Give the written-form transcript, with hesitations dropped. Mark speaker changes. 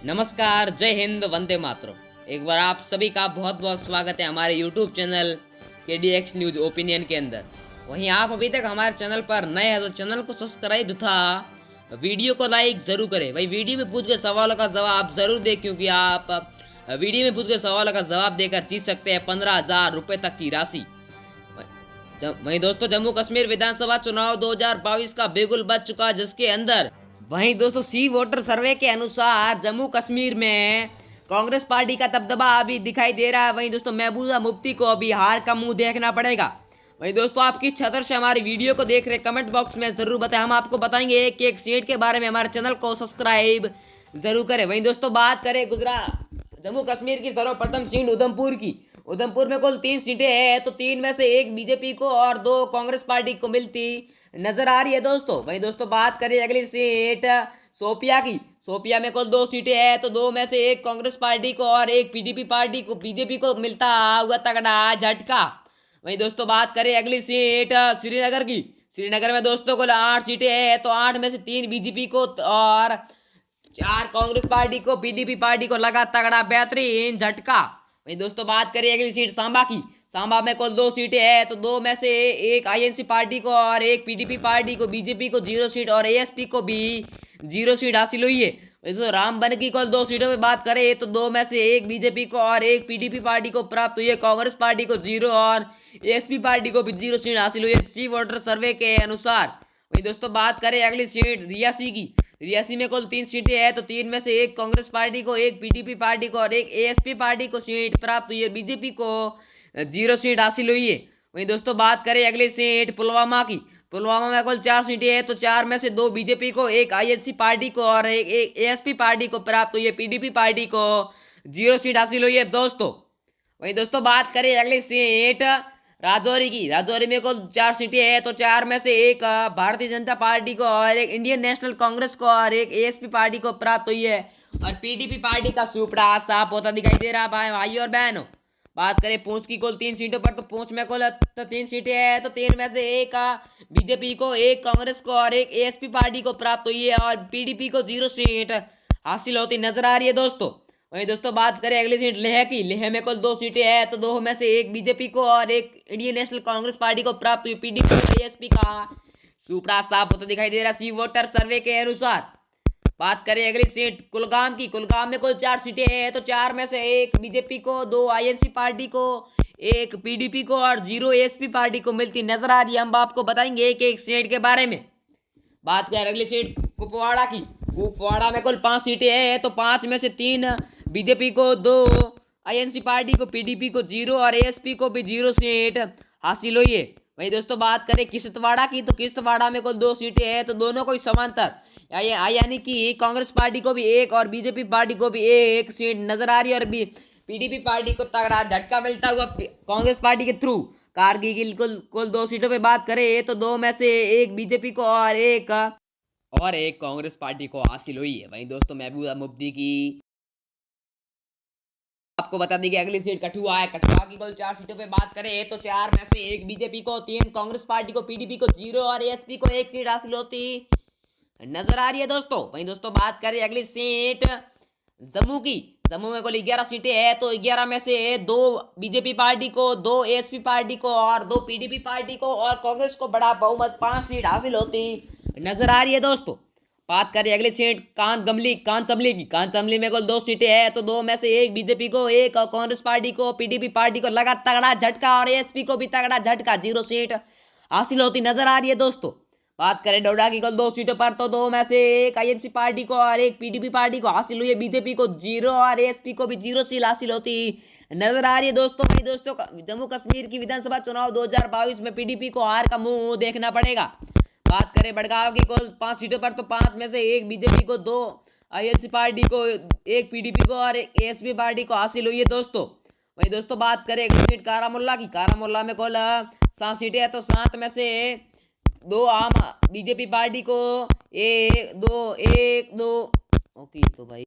Speaker 1: नमस्कार, जय हिंद, वंदे मातरम। एक बार आप सभी का बहुत बहुत स्वागत है हमारे YouTube channel KDX news opinion के अंदर। वहीं आप अभी तक हमारे चैनल पर नए हैं तो चैनल को सब्सक्राइब तथा वीडियो को लाइक जरूर करें। वही वीडियो में पूछ गए सवालों का जवाब जरूर दें, क्योंकि आप वीडियो में पूछ गए सवालों का जवाब देकर जीत सकते हैं 15,000 रुपये तक की राशि। वहीं दोस्तों, जम्मू कश्मीर विधानसभा चुनाव 2022 का बिगुल बज चुका है, जिसके अंदर वहीं दोस्तों सी वोटर सर्वे के अनुसार जम्मू कश्मीर में कांग्रेस पार्टी का दबदबा अभी दिखाई दे रहा है। वहीं दोस्तों महबूबा मुफ्ती को अभी हार का मुंह देखना पड़ेगा। वहीं दोस्तों, आप किस छतर से हमारी वीडियो को देख रहे हैं कमेंट बॉक्स में जरूर बताएं। हम आपको बताएंगे एक एक सीट के बारे में। हमारे चैनल को सब्सक्राइब जरूर करें। वहीं दोस्तों, बात करें गुजरात जम्मू कश्मीर की सर्वप्रथम सीट उधमपुर की। उधमपुर में कुल 3 सीटें हैं, तो 3 में से 1 बीजेपी को और 2 कांग्रेस पार्टी को मिलती नजर आ रही है दोस्तों। वहीं दोस्तों, बात करें अगली सीट शोपिया की। शोपिया में कुल 2 सीटें हैं, तो 2 में से 1 कांग्रेस पार्टी को और 1 पीडीपी पार्टी को बीजेपी को मिलता हुआ तगड़ा झटका। वहीं दोस्तों, बात करें अगली सीट श्रीनगर की। श्रीनगर में दोस्तों कुल 8 सीटें हैं, तो 8 में से 3 बीजेपी को और 4 कांग्रेस पार्टी को, पीडीपी पार्टी को लगा तगड़ा बेहतरीन झटका। वहीं दोस्तों, बात करें अगली सीट सांबा की। सांबा में कुल 2 सीटें हैं, तो 2 में से 1 आईएनसी पार्टी को और 1 पीडीपी पार्टी को, बीजेपी को 0 सीट और एएसपी को भी 0 सीट हासिल हुई है। वैसे रामबन की कुल 2 सीटों में बात करें तो 2 में से 1 बीजेपी को और 1 पीडीपी पार्टी को प्राप्त हुई है। कांग्रेस पार्टी को 0 और एएसपी पार्टी को भी 0 सीट हासिल हुई है सी वोटर सर्वे के अनुसार। वहीं दोस्तों, बात करें अगली सीट रियासी की। रियासी में कुल 3 सीटें हैं, तो 3 में से 1 कांग्रेस पार्टी को, 1 पीडीपी पार्टी को और 1 एएसपी पार्टी को सीट प्राप्त हुई है। बीजेपी को 0 सीट हासिल हुई है। वहीं दोस्तों, बात करें अगली सीट पुलवामा की। पुलवामा में कुल 4 सीटें हैं, तो 4 में से 2 बीजेपी को, 1 आईएनसी पार्टी को और 1 एएसपी पार्टी को प्राप्त हुई है। पीडीपी पार्टी को 0 सीट हासिल हुई है दोस्तों। वहीं दोस्तों, बात करें अगली सीट राजौरी की। राजौरी में कुल 4 सीटें हैं, तो 4 में से 1 भारतीय जनता पार्टी को और 1 इंडियन नेशनल कांग्रेस को और 1 एएसपी पार्टी को प्राप्त हुई है। और पीडीपी पार्टी का सुपड़ा साफ होता दिखाई दे रहा है भाई और बहनों। बात करें पूंछ की कुल 3 सीटों पर, तो पूंछ में कुल 3 सीटें हैं, तो 3 में से 1 बीजेपी को, 1 कांग्रेस को और 1 एएसपी पार्टी को प्राप्त हुई है। और पीडीपी को 0 सीट हासिल होती नजर आ रही है दोस्तों। वहीं दोस्तों, बात करें अगली सीट लेह की। लेह में कुल 2 सीटें हैं, तो 2 में से 1 बीजेपी को और 1 इंडियन नेशनल कांग्रेस पार्टी को प्राप्त हुई। पीडीपी और एएसपी का सुपड़ा साफ होता दिखाई दे रहा सी वोटर सर्वे के अनुसार। बात करें अगली सीट कुलगाम की। कुलगाम में कुल 4 सीटें हैं, तो 4 में से 1 बीजेपी को, 2 आईएनसी पार्टी को, 1 पीडीपी को और 0 एएसपी पार्टी को मिलती नजर आ रही है। हम आपको बताएंगे एक एक सीट के बारे में। बात करें अगली सीट कुपवाड़ा की। कुपवाड़ा में कुल 5 सीटें हैं, तो 5 में से 3 बीजेपी को, 2 आईएनसी पार्टी को, पीडीपी को 0 और एएसपी को भी 0 सीट हासिल हुई है। वहीं दोस्तों, बात करें किश्तवाड़ा की। तो किश्तवाड़ा में कुल 2 सीटें हैं, तो दोनों को समांतर यानी कि कांग्रेस पार्टी को भी 1 और बीजेपी पार्टी को भी 1 सीट नजर आ रही है। और पीडीपी पार्टी को तगड़ा झटका मिलता हुआ कांग्रेस पार्टी के थ्रू। कारगिल कुल 2 सीटों पे बात करें तो 2 में से 1 बीजेपी को और 1 कांग्रेस पार्टी को हासिल हुई है। वहीं दोस्तों, महबूबा मुफ्ती की आपको बता दें कि अगली सीट कठुआ है। कठुआ की कुल 4 सीटों पे बात करें तो 4 में से 1 बीजेपी को, 3 कांग्रेस पार्टी को, पीडीपी को 0 और एएसपी को 1 सीट हासिल होती नजर आ रही है दोस्तों। वहीं दोस्तों, बात करें अगली सीट जम्मू की। जम्मू में कुल 11 सीटें हैं, तो 11 में से 2 बीजेपी पार्टी को, 2 एएसपी पार्टी को और 2 पीडीपी पार्टी को और कांग्रेस को बड़ा बहुमत 5 सीट हासिल होती नजर आ रही है दोस्तों। बात करें अगली सीट कांचमली की। कांचमली में कुल 2 सीटें हैं, तो 2 में से 1 बीजेपी को, 1 कांग्रेस पार्टी को, पीडीपी पार्टी को लगा तगड़ा झटका और एएसपी को भी तगड़ा झटका, 0 सीट हासिल होती नजर आ रही है दोस्तों। बात करें डोडा की कुल 2 सीटों पर, तो 2 में से 1 आईएनसी पार्टी को और 1 पीडीपी पार्टी को हासिल हुई है। बीजेपी को 0 और एएसपी को भी 0 सीट हासिल होती नजर आ रही है दोस्तों। वहीं दोस्तों, जम्मू कश्मीर की विधानसभा चुनाव 2022 में पीडीपी को हार का मुंह देखना पड़ेगा। बात करें बड़गांव की कुल 5 सीटों पर, तो 5 में से 1 बीजेपी को, 2 आईएनसी पार्टी को, 1 पीडीपी को और 1 एएसपी पार्टी को हासिल हुई है दोस्तों। वहीं दोस्तों, बात करें अगली सीट कारामुल्ला की। कारामुल्ला में कुल 7 सीटें हैं, तो 7 में से 2 आम बीजेपी पार्टी को, 1 2 1 2 ओके तो भाई